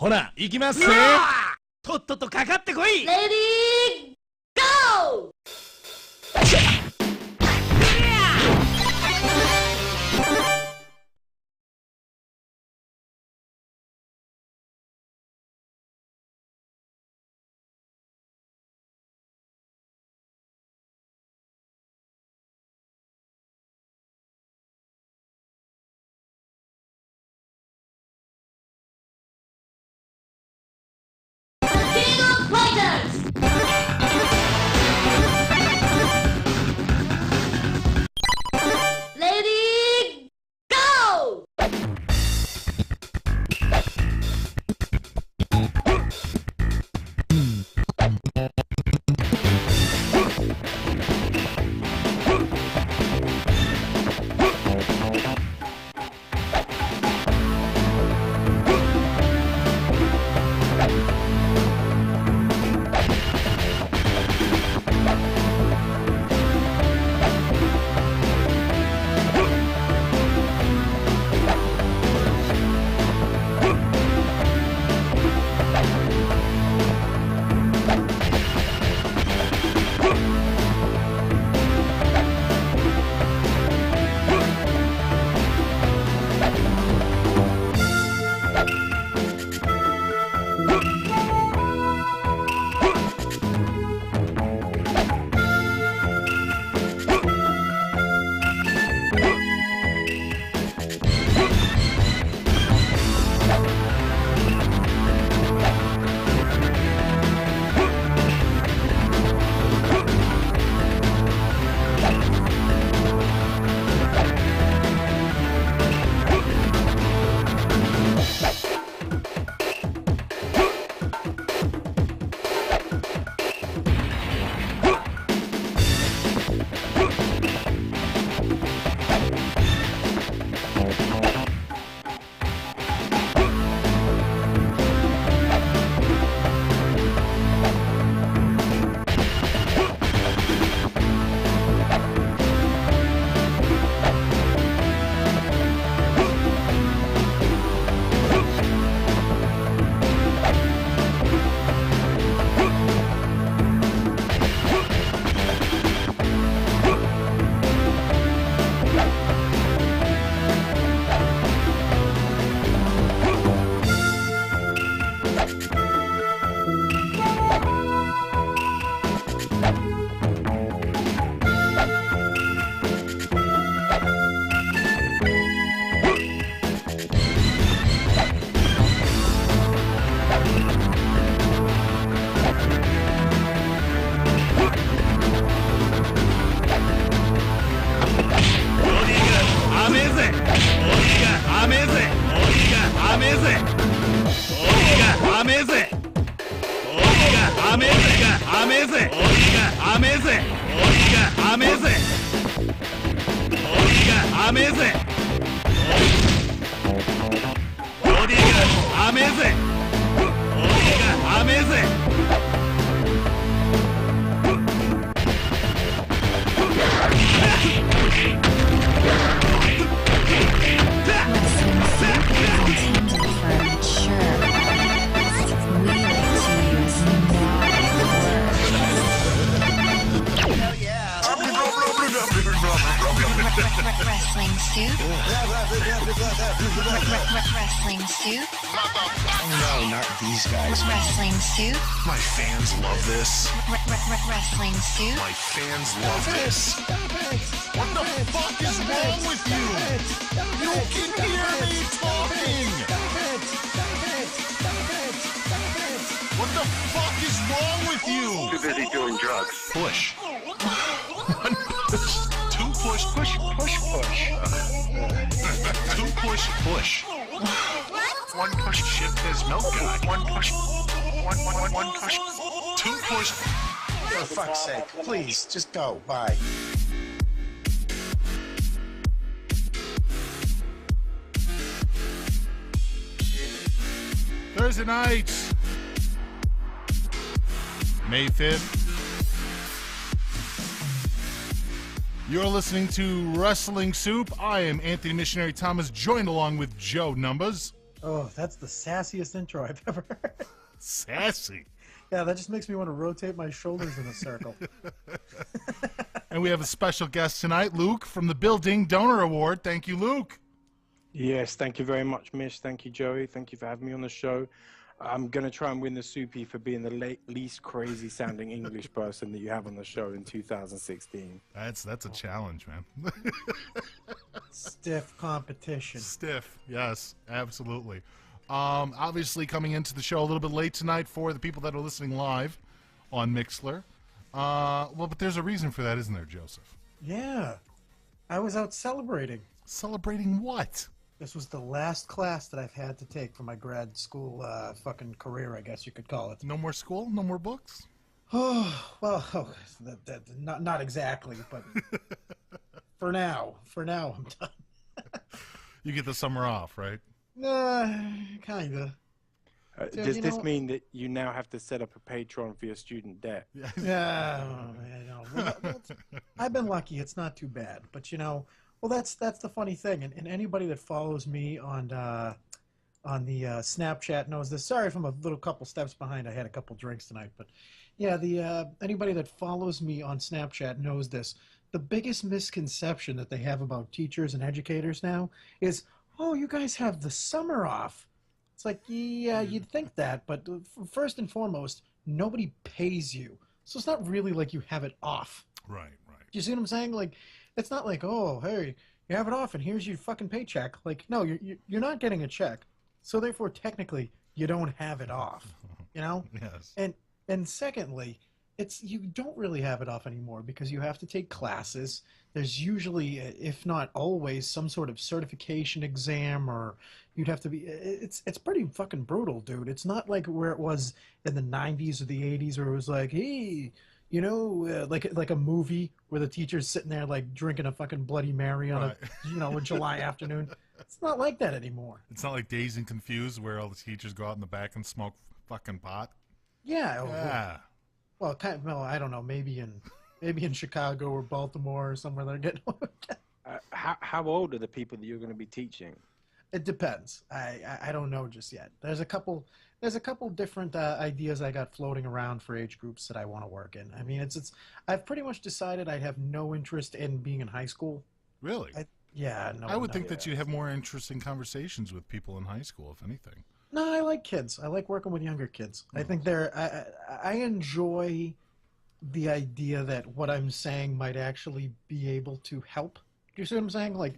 ほな、行きますぜ。とっととかかってこい。レディーゴー。Wrestling soup. Wrestling soup. No, not these guys. Wrestling soup. My fans love this. Wrestling soup. My fans love this. What the fuck is wrong with you? You can hear me talking. What the fuck is wrong with you? Too busy doing drugs. Push. One push. Two push. Push. Two push. One push. Ship this milk guy. One push. One push. Two push. For fuck's sake, please, just go. Bye. Thursday night, May 5th. You're listening to Wrestling Soup. I am Anthony Missionary Thomas, joined along with Joe Numbers. Oh, that's the sassiest intro I've ever heard. Sassy. Yeah, that just makes me want to rotate my shoulders in a circle. And we have a special guest tonight, Luke, from the Building Donor Award. Thank you, Luke. Yes, thank you very much, Mish. Thank you, Joey. Thank you for having me on the show. I'm going to try and win the Soupy for being the least crazy-sounding English person that you have on the show in 2016. That's a challenge, man. Stiff competition. Stiff, yes, absolutely. Obviously, coming into the show a little bit late tonight for the people that are listening live on Mixlr. But there's a reason for that, isn't there, Joseph? Yeah. I was out celebrating. Celebrating what? This was the last class that I've had to take for my grad school fucking career, I guess you could call it. No more school? No more books? Oh, well, not exactly, but for now I'm done. You get the summer off, right? Kinda. Does this mean that you now have to set up a Patreon for your student debt? Yeah, I know. Well, I've been lucky. It's not too bad. But, well, that's the funny thing. And anybody that follows me on the Snapchat knows this. Sorry if I'm a little couple steps behind. I had a couple drinks tonight. But, yeah, anybody that follows me on Snapchat knows this. The biggest misconception that they have about teachers and educators now is, oh, you guys have the summer off. It's like, yeah, you'd think that, but first and foremost, nobody pays you. So it's not really like you have it off. Right. Do you see what I'm saying? Like, it's not like, oh, hey, you have it off and here's your fucking paycheck. Like, no, you're not getting a check. So therefore, technically, you don't have it off, Yes. And secondly, you don't really have it off anymore because you have to take classes. There's usually, if not always, some sort of certification exam, or you'd have to be. It's pretty fucking brutal, dude. It's not like where it was in the 90s or the 80s, where it was like, hey, like a movie where the teacher's sitting there like drinking a fucking Bloody Mary on a July afternoon. It's not like that anymore. It's not like Dazed and Confused where all the teachers go out in the back and smoke fucking pot. Yeah. Yeah. Well, I don't know. Maybe in Chicago or Baltimore or somewhere they're getting. How old are the people that you're going to be teaching? It depends. I don't know just yet. There's a couple different ideas I got floating around for age groups that I want to work in. I mean, I've pretty much decided I have no interest in being in high school. Really? No. I would think that you'd have more interesting conversations with people in high school, if anything. No, I like kids. I like working with younger kids. I think I enjoy the idea that what I'm saying might actually be able to help. Do you see what I'm saying? Like,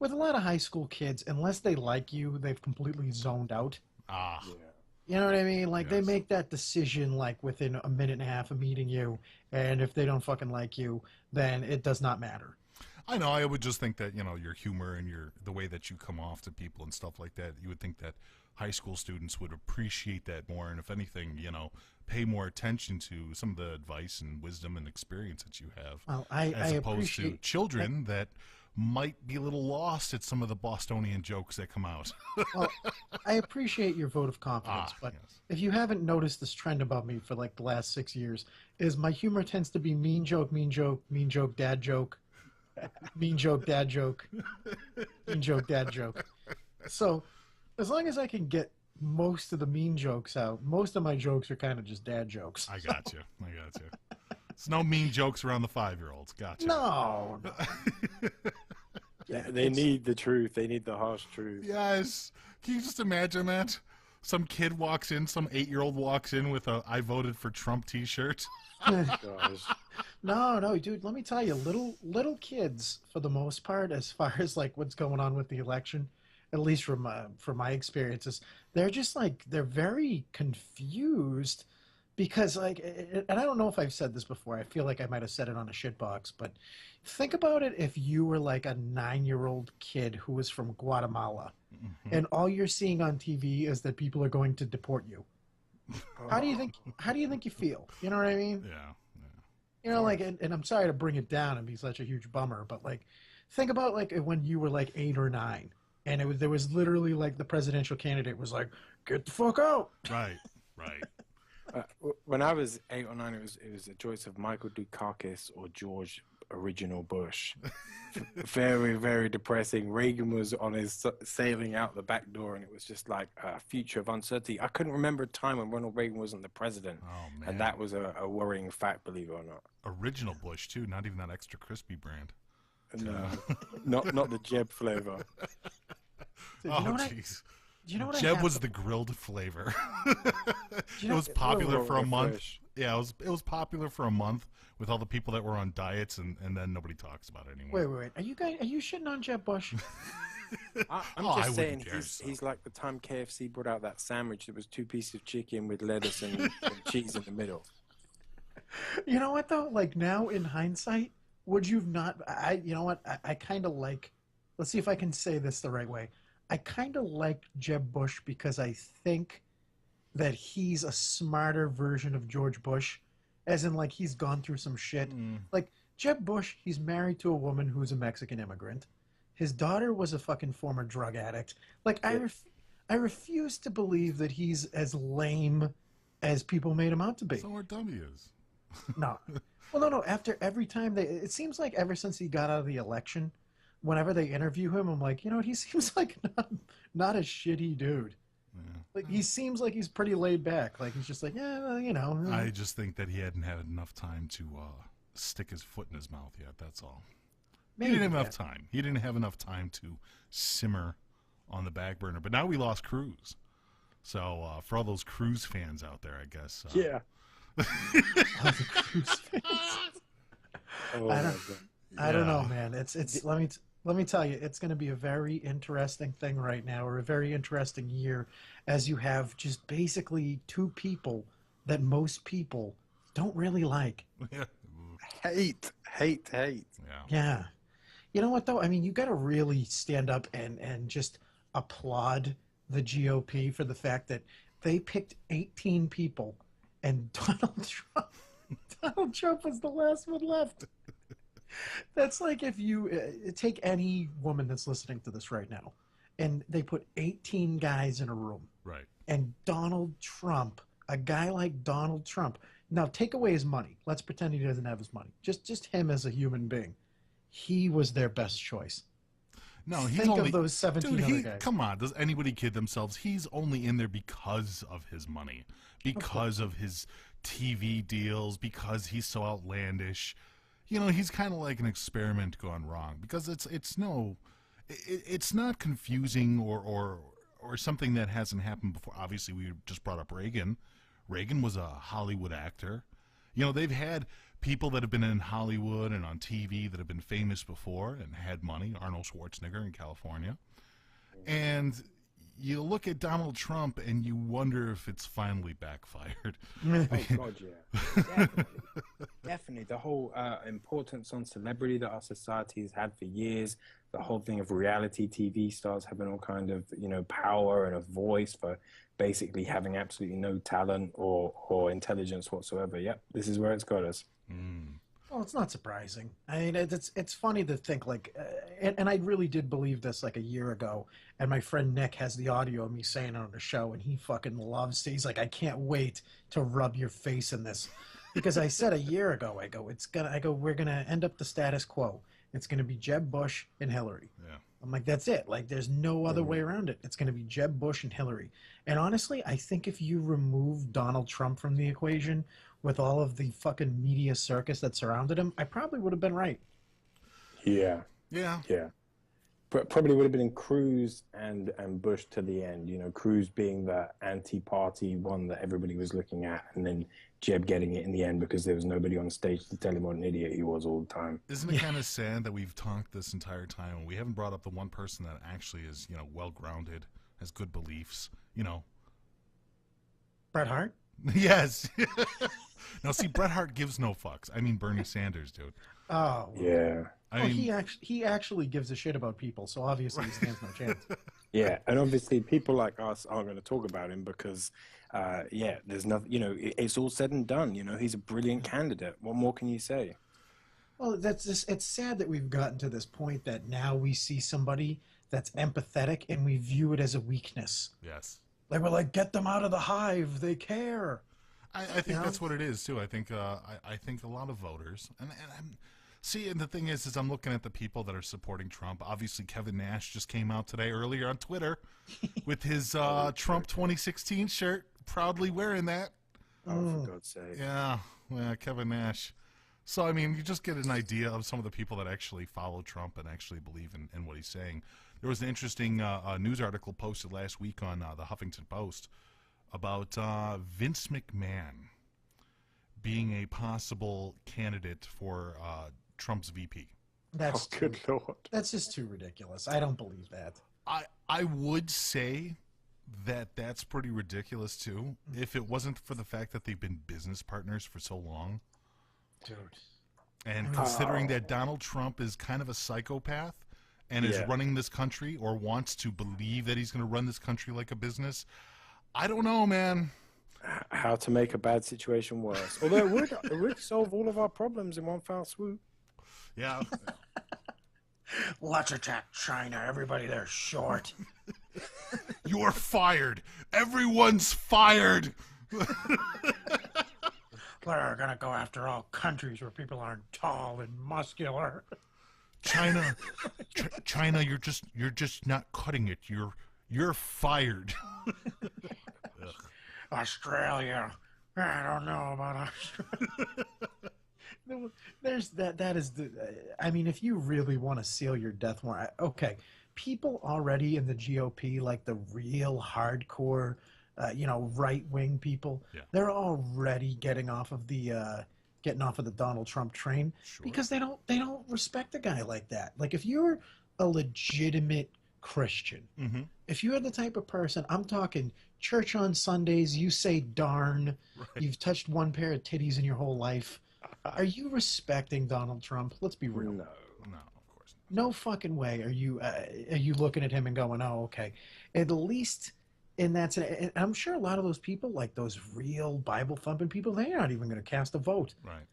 with a lot of high school kids, unless they like you, they've completely zoned out. Ah. Yeah. You know what I mean? Like, Yes. They make that decision, like, within a minute and a half of meeting you, and if they don't fucking like you, then it does not matter. I know. I would just think that, your humor and the way that you come off to people and stuff like that, you would think that high school students would appreciate that more, and if anything, pay more attention to some of the advice and wisdom and experience that you have, Well, as opposed to children that might be a little lost at some of the Bostonian jokes that come out. Well, I appreciate your vote of confidence, but yes. if you haven't noticed this trend about me for like the last 6 years, is my humor tends to be mean joke, dad joke, mean joke, dad joke, mean joke, dad joke. So as long as I can get most of the mean jokes out, most of my jokes are kind of just dad jokes. I got you. It's no mean jokes around the 5-year-olds. Gotcha. No. They need the truth. They need the harsh truth. Yes. Can you just imagine that? Some kid walks in, some 8-year-old walks in with a "I voted for Trump" T-shirt. Gosh. No, dude. Let me tell you, little kids, for the most part, as far as like what's going on with the election, at least from my experiences, they're just like they're very confused because like, and I don't know if I've said this before. I feel like I might have said it on a shitbox, but think about it if you were like a 9-year-old kid who was from Guatemala, and all you're seeing on TV is that people are going to deport you. How do you think you feel? You know what I mean? Yeah. Like, and I'm sorry to bring it down and be such a huge bummer, but like, think about like when you were like 8 or 9, and there was literally like the presidential candidate was like, "Get the fuck out!" Right. When I was 8 or 9, it was a choice of Michael Dukakis or George original Bush. Very, very depressing. Reagan was on his sailing out the back door, and it was just like a future of uncertainty. I couldn't remember a time when Ronald Reagan wasn't the president. Oh, man. And that was a worrying fact, believe it or not. Original Bush, too. Not even that extra crispy brand. No, not the Jeb flavor. Dude, Oh, jeez. You know what Jeb was the grilled flavor. It was popular for a month. Yeah, it was popular for a month with all the people that were on diets, and then nobody talks about it anymore. Wait. Are you shitting on Jeb Bush? I'm I just saying wouldn't care, he's like the time KFC brought out that sandwich that was 2 pieces of chicken with lettuce and cheese in the middle. You know what though? Like now in hindsight, would you not? You know what? I kind of like. Let's see if I can say this the right way. I kind of liked Jeb Bush because I think that he's a smarter version of George Bush, as in like he's gone through some shit. Like Jeb Bush, he's married to a woman who's a Mexican immigrant. His daughter was a fucking former drug addict. Like I refuse to believe that he's as lame as people made him out to be. So are W's. No. Well, no. After every time it seems like ever since he got out of the election, whenever they interview him, I'm like, you know what? He seems like not a shitty dude. Yeah. Like he seems like he's pretty laid back. Like he's just like, yeah, well, you know. I just think that he hadn't had enough time to stick his foot in his mouth yet. That's all. Maybe He didn't have enough time. He didn't have enough time to simmer on the back burner. But now we lost Cruz. So for all those Cruz fans out there, I guess. Yeah. Oh, the Cruz fans. I don't know, man. It's let me tell you, it's going to be a very interesting thing right now, or a very interesting year, as you have just basically two people that most people don't really like. Hate. Yeah. Yeah. You know what though? I mean, you got to really stand up and just applaud the GOP for the fact that they picked 18 people, and Donald Trump was the last one left. That's like if you take any woman that's listening to this right now, and they put 18 guys in a room. Right. And Donald Trump, a guy like Donald Trump, now take away his money. Let's pretend he doesn't have his money. Just him as a human being. He was their best choice. No, he's Think only of those 17 other guys. Come on, does anybody kid themselves? He's only in there because of his money, because of his TV deals, because he's so outlandish. You know, he's kind of like an experiment gone wrong, because it's not confusing or something that hasn't happened before. Obviously, we just brought up Reagan. Reagan was a Hollywood actor. You know, they've had people that have been in Hollywood and on TV that have been famous before and had money. Arnold Schwarzenegger in California. And you look at Donald Trump and you wonder if it's finally backfired. Oh, God, yeah. Definitely. Definitely. The whole importance on celebrity that our society has had for years, the whole thing of reality TV stars having all kind of, you know, power and a voice for basically having absolutely no talent or intelligence whatsoever. Yep, this is where it's got us. Well, it's not surprising. I mean, it's funny to think like, and I really did believe this like a year ago. And my friend Nick has the audio of me saying it on the show, and he fucking loves it. He's like, I can't wait to rub your face in this, because I said a year ago, we're gonna end up the status quo. It's gonna be Jeb Bush and Hillary. Yeah. I'm like, that's it. Like, there's no other way around it. It's going to be Jeb Bush and Hillary. And honestly, I think if you remove Donald Trump from the equation with all of the fucking media circus that surrounded him, I probably would have been right. Yeah. Yeah. Yeah. But probably would have been Cruz and Bush to the end. You know, Cruz being the anti-party one that everybody was looking at, and then Jeb getting it in the end because there was nobody on stage to tell him what an idiot he was all the time. Isn't it kind of sad that we've talked this entire time and we haven't brought up the one person that actually is, you know, well-grounded, has good beliefs, you know? Bret Hart? Yes. Now, see, Bret Hart gives no fucks. I mean, Bernie Sanders, dude. Oh. Yeah. I mean, he actually gives a shit about people, so obviously he stands no chance. Yeah, and obviously people like us aren't going to talk about him because, there's nothing, you know, it's all said and done. You know, he's a brilliant candidate. What more can you say? Well, it's sad that we've gotten to this point that now we see somebody that's empathetic and we view it as a weakness. yes. Like, we're like, get them out of the hive. They care. I think that's what it is, too. I think I think a lot of voters, and See, and the thing is I'm looking at the people that are supporting Trump. Obviously, Kevin Nash just came out today, earlier on Twitter, with his Trump 2016 shirt, proudly wearing that. Oh, for God's sake. Yeah, Kevin Nash. So, I mean, you just get an idea of some of the people that actually follow Trump and actually believe in what he's saying. There was an interesting news article posted last week on the Huffington Post about Vince McMahon being a possible candidate for Trump's VP. That's Good Lord. That's just too ridiculous. I don't believe that. I would say that that's pretty ridiculous, too, if it wasn't for the fact that they've been business partners for so long. Dude. And considering that Donald Trump is kind of a psychopath and is running this country, or wants to believe that he's going to run this country like a business, I don't know, man. How to make a bad situation worse. Although it would solve all of our problems in one foul swoop. Yeah. Let's attack China. Everybody there's short. You're fired. Everyone's fired. We're gonna go after all countries where people aren't tall and muscular. China, China, you're just not cutting it. You're fired. Australia. I don't know about Australia. There's that is the. I mean, if you really want to seal your death warrant, okay. People already in the GOP, like the real hardcore, right-wing people, they're already getting off of the Donald Trump train because they don't respect a guy like that. Like, if you're a legitimate Christian, if you're the type of person, I'm talking church on Sundays, you say darn, you've touched one pair of titties in your whole life, are you respecting Donald Trump? Let's be real. No, of course not. No fucking way are you looking at him and going, oh, okay. At least, and I'm sure a lot of those people, like those real Bible thumping people, they're not even going to cast a vote. Right.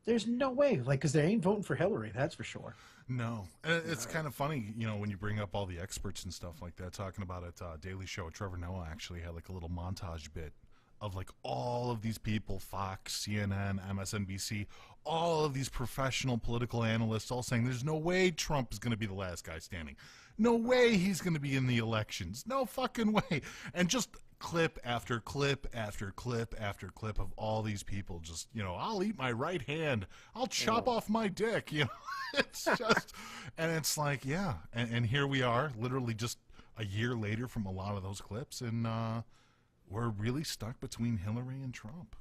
There's no way, because they ain't voting for Hillary, that's for sure. No. It's kind of funny, when you bring up all the experts and stuff like that, talking about it, Daily Show, Trevor Noah actually had like a little montage bit of like all of these people, Fox, CNN, MSNBC, all of these professional political analysts all saying there's no way Trump is going to be the last guy standing. No way he's going to be in the elections. No fucking way. And just clip after clip after clip after clip of all these people just, I'll eat my right hand. I'll chop off my dick. It's just, and it's like, yeah. And here we are, literally just a year later from a lot of those clips. And we're really stuck between Hillary and Trump.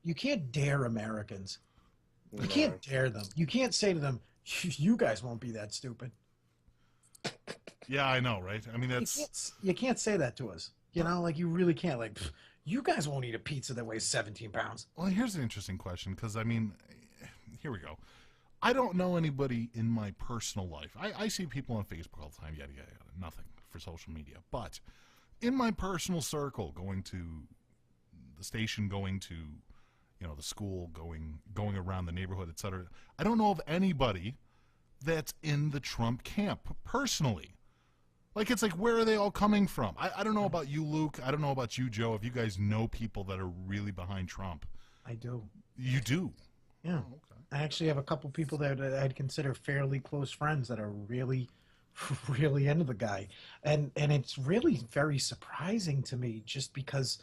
You can't dare Americans. You can't dare them. You can't say to them, you guys won't be that stupid. Yeah, I know, right? I mean, you can't say that to us. Like, you really can't. Like, you guys won't eat a pizza that weighs 17 pounds. Well, here's an interesting question, because, I mean, here we go. I don't know anybody in my personal life. I see people on Facebook all the time, yada, yada, yada, nothing for social media. But in my personal circle, going to the station, going to, the school, going around the neighborhood, etc., I don't know of anybody that's in the Trump camp, personally. Like, it's like, where are they all coming from? I don't know about you, Luke. I don't know about you, Joe. If you guys know people that are really behind Trump. I do. You do? Yeah. Oh, okay. I actually have a couple people that I'd consider fairly close friends that are really, really into the guy. And it's really very surprising to me, just because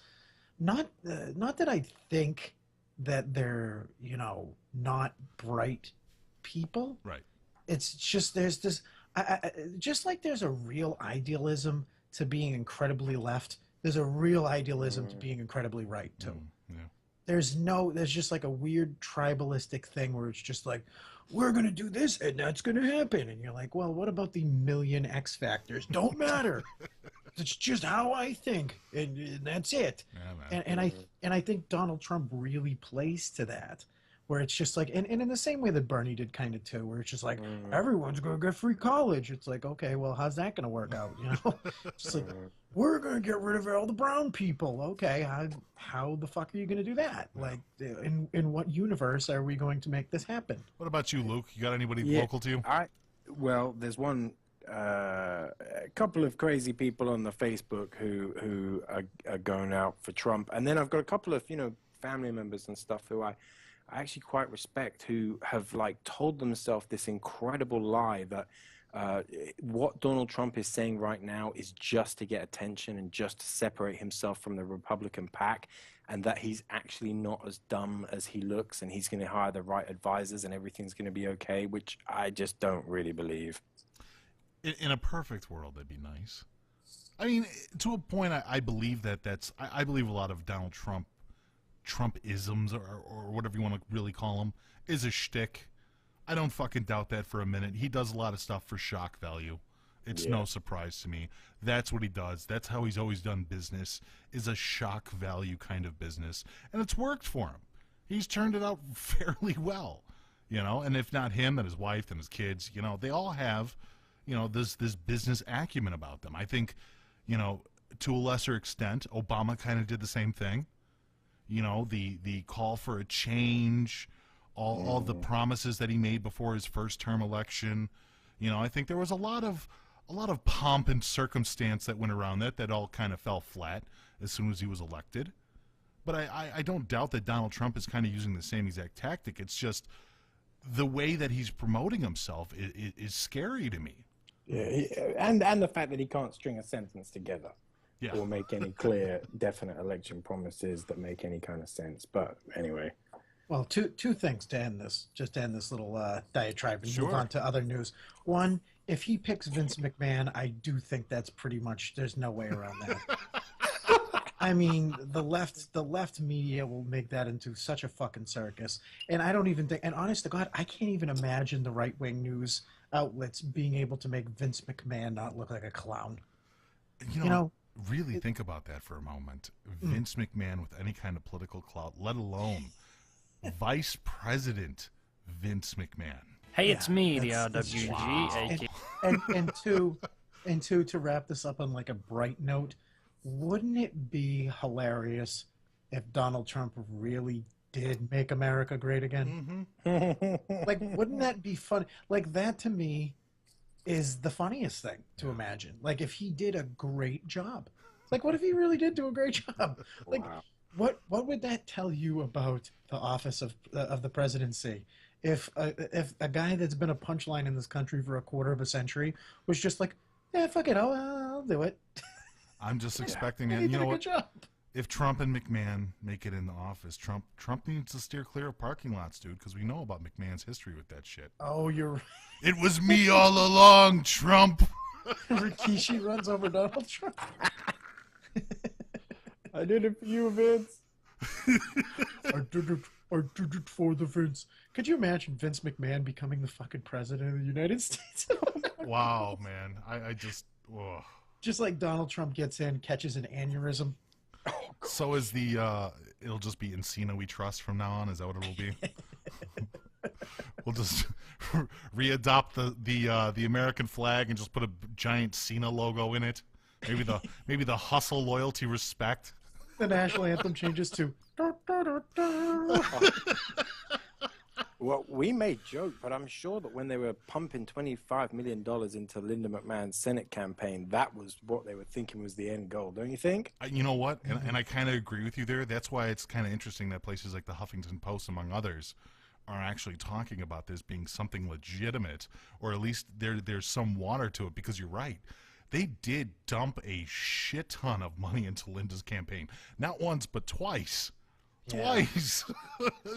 not that I think that they're, not bright people. Right. It's just there's this... just like there's a real idealism to being incredibly left, there's a real idealism to being incredibly right too. Yeah. There's just like a weird tribalistic thing where it's just like, we're going to do this and that's going to happen. And you're like, well, what about the million X factors? Don't matter. It's just how I think. And that's it. Yeah, and I think Donald Trump really plays to that. Where it's just like, and in the same way that Bernie did kind of too, where it's just like, everyone's going to get free college. It's like, okay, well, how's that going to work out? Just like, we're going to get rid of all the brown people. Okay, how the fuck are you going to do that? Like, in what universe are we going to make this happen? What about you, Luke? You got anybody local to you? Well, there's a couple of crazy people on the Facebook who are going out for Trump. And then I've got a couple of, family members and stuff who I I actually quite respect, who have like told themselves this incredible lie that what Donald Trump is saying right now is just to get attention and just to separate himself from the Republican pack, and that he's actually not as dumb as he looks, and he's going to hire the right advisors and everything's going to be okay, which I just don't really believe. In a perfect world, that'd be nice. I mean, to a point, I believe I believe a lot of Donald Trump-isms, or whatever you want to really call them, is a shtick. I don't fucking doubt that for a minute. He does a lot of stuff for shock value. It's no surprise to me. That's what he does. That's how he's always done business, is a shock value kind of business. And it's worked for him. He's turned it out fairly well. You know, and if not him, then his wife and his kids, you know, they all have, you know, this business acumen about them. I think, you know, to a lesser extent, Obama kind of did the same thing. You know, the call for a change, all the promises that he made before his first term election. You know, I think there was a lot of pomp and circumstance that went around that all kind of fell flat as soon as he was elected. But I don't doubt that Donald Trump is kind of using the same exact tactic. It's just the way that he's promoting himself is scary to me. Yeah, and the fact that he can't string a sentence together. Yeah. Or make any clear, definite election promises that make any kind of sense. But anyway. Well, two things to end this, just to end this little diatribe and Sure. move on to other news. One, if he picks Vince McMahon, I do think that's pretty much, there's no way around that. I mean, the left media will make that into such a fucking circus. And I don't even think, and honest to God, I can't even imagine the right-wing news outlets being able to make Vince McMahon not look like a clown. You know, really think about that for a moment. Vince McMahon with any kind of political clout, let alone Vice President Vince McMahon. Hey, it's me, the that's- RWG. Wow. aka And two, to wrap this up on like a bright note, wouldn't it be hilarious if Donald Trump really did make America great again? Like, wouldn't that be fun? Like, that to me is the funniest thing to imagine. Like, if he did a great job. Like, what if he really did do a great job? Like, what would that tell you about the office of the presidency? If a guy that's been a punchline in this country for a quarter of a century was just like, yeah, fuck it, I'll do it. I'm just expecting He it. did You know a what? good job. If Trump and McMahon make it in the office, Trump needs to steer clear of parking lots, dude, because we know about McMahon's history with that shit. Oh, you're It was me all along, Trump. Rikishi runs over Donald Trump. I did it for you, Vince. I did it for the Vince. Could you imagine Vince McMahon becoming the fucking president of the United States? Wow, man. I just... Ugh. Just like Donald Trump gets in, catches an aneurysm. So is the... it'll just be Encina We Trust from now on? Is that what it'll be? We'll just readopt the American flag and just put a giant Cena logo in it. Maybe the hustle, loyalty, respect. The national anthem changes to... Well, we may joke, but I'm sure that when they were pumping $25 million into Linda McMahon's Senate campaign, that was what they were thinking was the end goal, don't you think? You know what? And I kind of agree with you there. That's why it's kind of interesting that places like the Huffington Post, among others, are actually talking about this being something legitimate, or at least there's some water to it, because you're right. They did dump a shit ton of money into Linda's campaign. Not once, but twice. Yeah. Twice.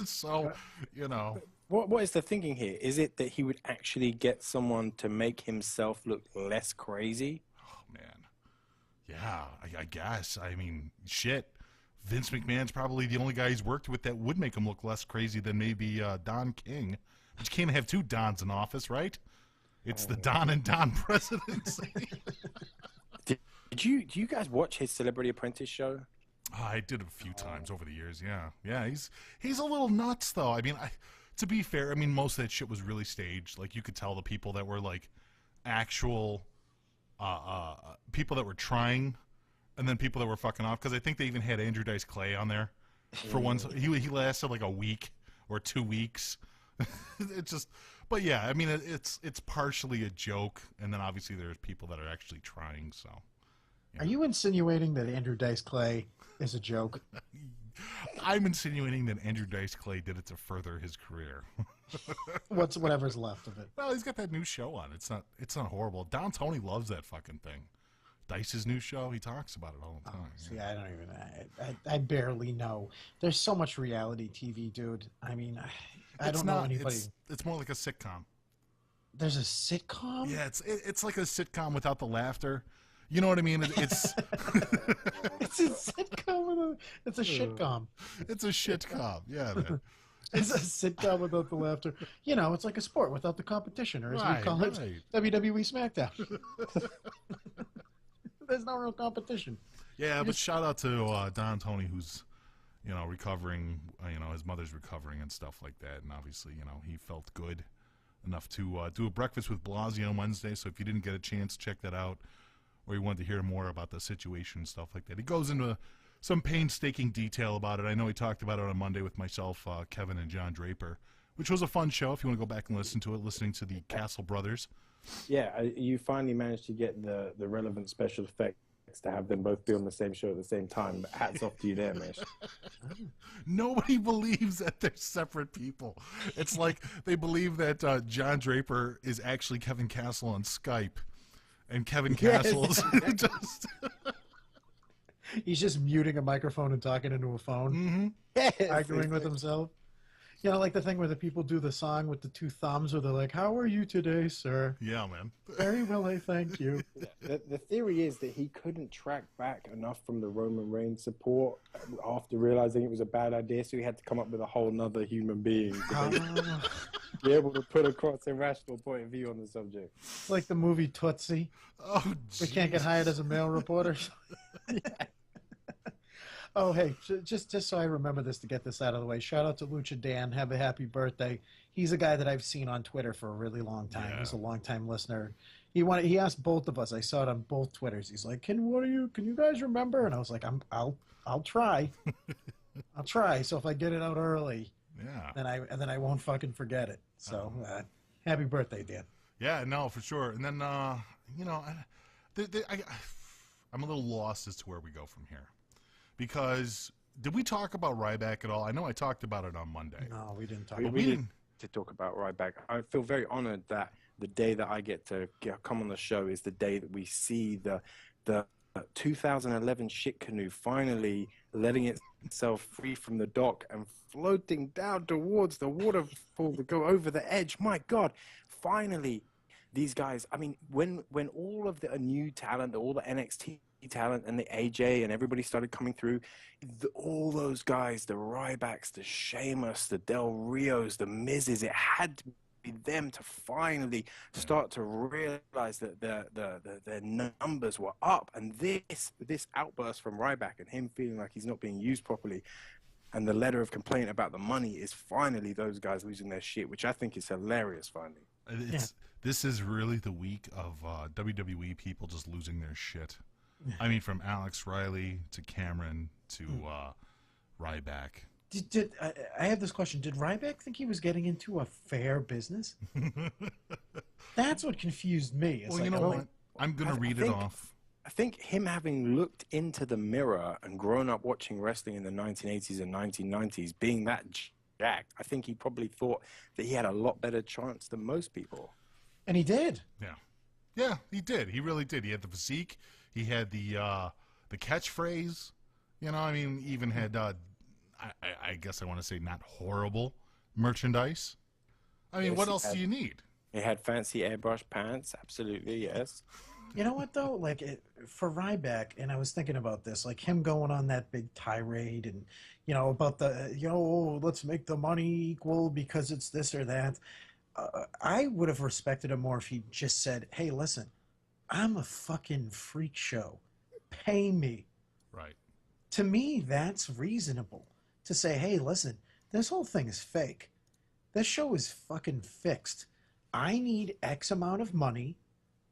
So, you know. What is the thinking here? Is it that he would actually get someone to make himself look less crazy? Oh, man. Yeah, I guess. I mean, shit. Vince McMahon's probably the only guy he's worked with that would make him look less crazy than maybe Don King. But you can't have two Dons in office, right? It's the Don and Don presidency. Do you guys watch his Celebrity Apprentice show? I did a few times over the years, yeah. Yeah, he's a little nuts, though. I mean, to be fair, I mean, most of that shit was really staged. Like, you could tell the people that were, like, actual people that were trying, and then people that were fucking off. Because I think they even had Andrew Dice Clay on there for once. He lasted, like, a week or 2 weeks. It just... But, yeah, I mean, it's partially a joke, and then obviously there's people that are actually trying, so... Are you insinuating that Andrew Dice Clay is a joke? I'm insinuating that Andrew Dice Clay did it to further his career. Whatever's left of it. Well, he's got that new show on. It's not horrible. Don Tony loves that fucking thing. Dice's new show, he talks about it all the time. See, I don't even. I barely know. There's so much reality TV, dude. I mean, I don't know anybody. It's more like a sitcom. There's a sitcom? Yeah, it's like a sitcom without the laughter. You know what I mean? It's It's a sitcom. It's a shitcom. It's a shitcom. Yeah, man. It's a sitcom without the laughter. You know, it's like a sport without the competition, or as we call it, WWE SmackDown. There's no real competition. Yeah, but shout out to Don Tony, who's, recovering. His mother's recovering and stuff like that. And obviously, he felt good enough to do a breakfast with Blasio on Wednesday. So if you didn't get a chance, check that out. Or you wanted to hear more about the situation and stuff like that. He goes into some painstaking detail about it. I know he talked about it on Monday with myself, Kevin, and John Draper, which was a fun show if you want to go back and listen to it, listening to the Castle Brothers. Yeah, you finally managed to get the relevant special effects to have them both be on the same show at the same time. But hats off to you there, Mish. Nobody believes that they're separate people. It's like they believe that John Draper is actually Kevin Castle on Skype, and Kevin Castle is just... He's just muting a microphone and talking into a phone, arguing with himself. Like the thing where the people do the song with the two thumbs where they're like, "How are you today, sir?" Yeah, man. Very well, I thank you. The theory is that he couldn't track back enough from the Roman Reigns support after realizing it was a bad idea, so he had to come up with a whole nother human being to be able to put across a rational point of view on the subject. It's like the movie Tootsie. Oh, we can't get hired as a male reporter. Oh, hey, just so I remember this to get this out of the way, shout out to Lucha Dan. Have a happy birthday. He's a guy that I've seen on Twitter for a really long time. Yeah. He's a long-time listener. He asked both of us. I saw it on both Twitters. He's like, can you guys remember? And I was like, I'll try. I'll try. So if I get it out early, then I won't fucking forget it. So happy birthday, Dan. Yeah, no, for sure. And then I'm a little lost as to where we go from here. Because did we talk about Ryback at all? I know I talked about it on Monday. No, we didn't talk. We didn't talk about Ryback. I feel very honored that the day that I get to come on the show is the day that we see the 2011 shit canoe finally letting itself free from the dock and floating down towards the waterfall to go over the edge. My God, finally, these guys. I mean, when all of the new talent, all the NXT talent and the AJ and everybody started coming through, all those guys, the Rybacks, the Sheamus, the Del Rios, the Mizes, it had to be them to finally start to realize that their numbers were up. And this outburst from Ryback and him feeling like he's not being used properly, and the letter of complaint about the money, is finally those guys losing their shit, which I think is hilarious finally. This is really the week of WWE people just losing their shit. I mean, from Alex Riley to Cameron to Ryback. I have this question. Did Ryback think he was getting into a fair business? That's what confused me. Well, you know what? I'm going to read it off. I think him having looked into the mirror and grown up watching wrestling in the 1980s and 1990s, being that jacked, I think he probably thought that he had a lot better chance than most people. And he did. Yeah. Yeah, he did. He really did. He had the physique. He had the catchphrase, I mean, even had, I guess I want to say not horrible merchandise. I mean, what else do you need? He had fancy airbrush pants, absolutely, yes. You know what, though? Like, for Ryback, and I was thinking about this, like him going on that big tirade and, about let's make the money equal because it's this or that. I would have respected him more if he just said, hey, listen, I'm a fucking freak show. Pay me. Right. To me, that's reasonable. To say, hey, listen, this whole thing is fake. This show is fucking fixed. I need X amount of money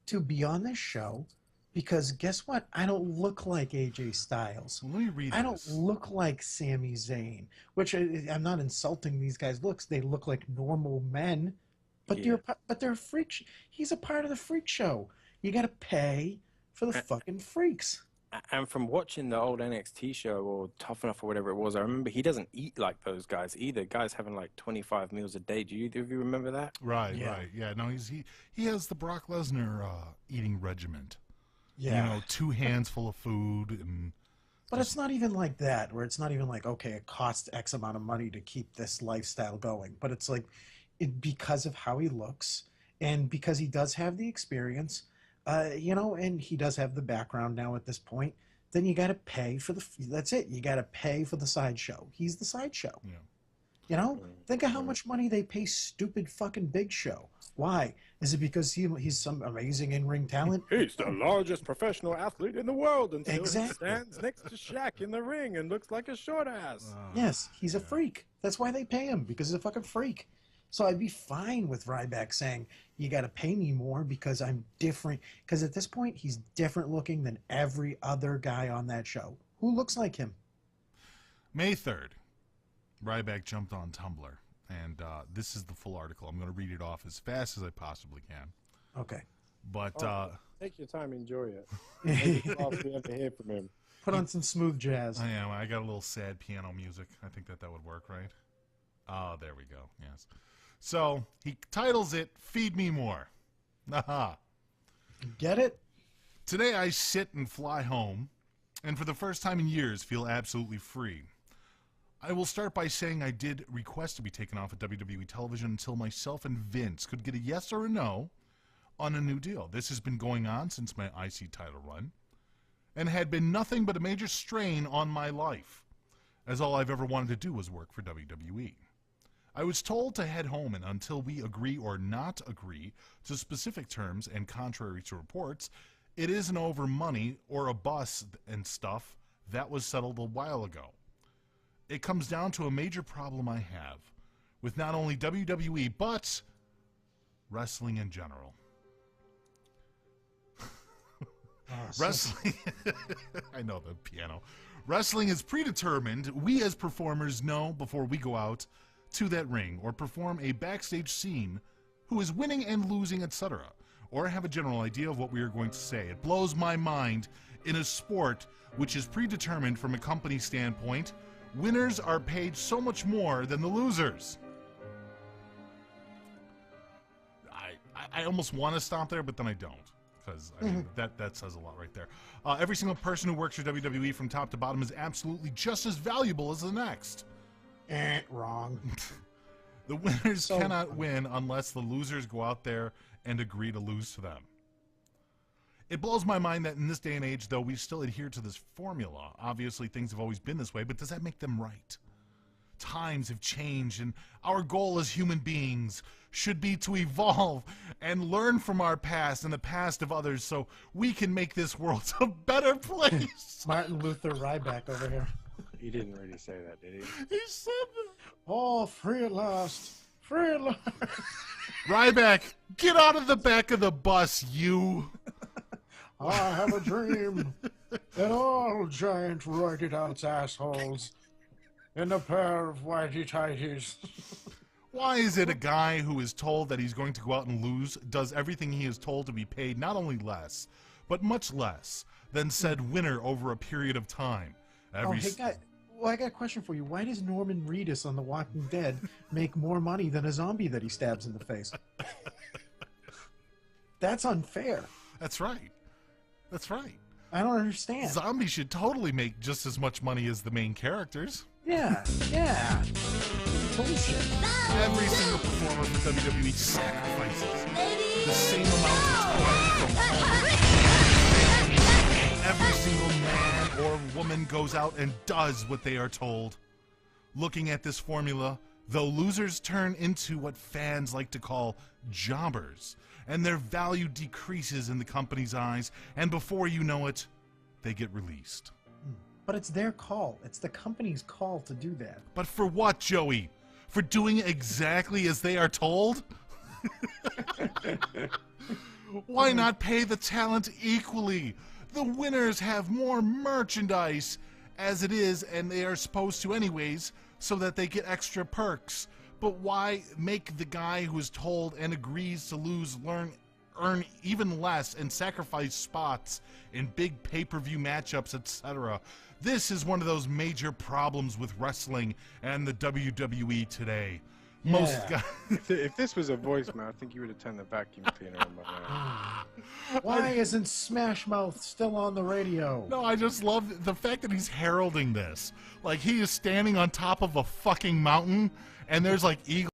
to be on this show because guess what? I don't look like AJ Styles. Let me read I don't look like Sami Zayn, which I'm not insulting these guys' looks. They look like normal men, but they're freak. He's a part of the freak show. You got to pay for the fucking freaks. And from watching the old NXT show or Tough Enough or whatever it was, I remember he doesn't eat like those guys either. Guys having like 25 meals a day. Do either of you remember that? Right, right. Yeah, no, he has the Brock Lesnar eating regiment. Yeah. You know, 2 hands full of food and. But it's not even like that, where it's not even like, okay, it costs X amount of money to keep this lifestyle going. But it's like, because of how he looks and because he does have the experience, you know, and he does have the background now at this point, then you got to pay for that's it. You got to pay for the sideshow. He's the sideshow. Yeah. You know, think of how much money they pay stupid fucking Big Show. Why? Is it because he's some amazing in-ring talent? He's the largest professional athlete in the world until Exactly. he stands next to Shaq in the ring and looks like a short ass. Yes, he's a freak. That's why they pay him, because he's a fucking freak. So I'd be fine with Ryback saying, you got to pay me more because I'm different. Because at this point, he's different looking than every other guy on that show. Who looks like him? May 3rd, Ryback jumped on Tumblr, and this is the full article. I'm going to read it off as fast as I possibly can. Okay. But Take your time, enjoy it. Maybe we have to hear from him. Put on some smooth jazz. I got a little sad piano music. I think that would work, right? Oh, there we go. Yes. So he titles it "Feed Me More." Aha. Get it? Today I sit and fly home, and for the first time in years feel absolutely free. I will start by saying I did request to be taken off of WWE television until myself and Vince could get a yes or a no on a new deal. This has been going on since my IC title run, and had been nothing but a major strain on my life, as all I've ever wanted to do was work for WWE. I was told to head home, and until we agree or not agree to specific terms, and contrary to reports, it isn't over money or a bus and stuff. That was settled a while ago. It comes down to a major problem I have with not only WWE, but wrestling in general. Wrestling, I know the piano. Wrestling is predetermined. We as performers know before we go out to that ring or perform a backstage scene who is winning and losing, etc., or have a general idea of what we are going to say. It blows my mind in a sport which is predetermined from a company standpoint. Winners are paid so much more than the losers. I almost want to stop there, but then I don't, because I mean, that says a lot right there. Every single person who works for WWE from top to bottom is absolutely just as valuable as the next. Wrong. The winners cannot win unless the losers go out there and agree to lose to them. It blows my mind that in this day and age, though, we still adhere to this formula. Obviously, things have always been this way, but does that make them right? Times have changed, and our goal as human beings should be to evolve and learn from our past and the past of others so we can make this world a better place. Martin Luther Ryback over here. He didn't really say that, did he? He said that. Oh, free at last. Free at last. Ryback, get out of the back of the bus, you. I have a dream that all giant roided out assholes in a pair of whitey tighties. Why is it a guy who is told that he's going to go out and lose does everything he is told to be paid not only less, but much less than said winner over a period of time? Hey, guy. Well, I got a question for you. Why does Norman Reedus on The Walking Dead make more money than a zombie that he stabs in the face? That's unfair. That's right. That's right. I don't understand. Zombies should totally make just as much money as the main characters. Yeah. Bullshit. Every single performer for WWE sacrifices the same amount of time. Every single man or woman goes out and does what they are told. Looking at this formula, though, losers turn into what fans like to call jobbers, and their value decreases in the company's eyes, and before you know it, they get released. But it's their call. It's the company's call to do that. But for what, Joey? For doing exactly as they are told? Why not pay the talent equally? The winners have more merchandise as it is, and they are supposed to anyways, so that they get extra perks. But why make the guy who is told and agrees to lose learn earn even less and sacrifice spots in big pay-per-view matchups, etc. This is one of those major problems with wrestling and the WWE today. Most guys. If this was a voicemail, I think you would have turned the vacuum cleaner on by now. Why isn't Smash Mouth still on the radio? No, I just love the fact that he's heralding this. Like, he is standing on top of a fucking mountain, and there's like eagles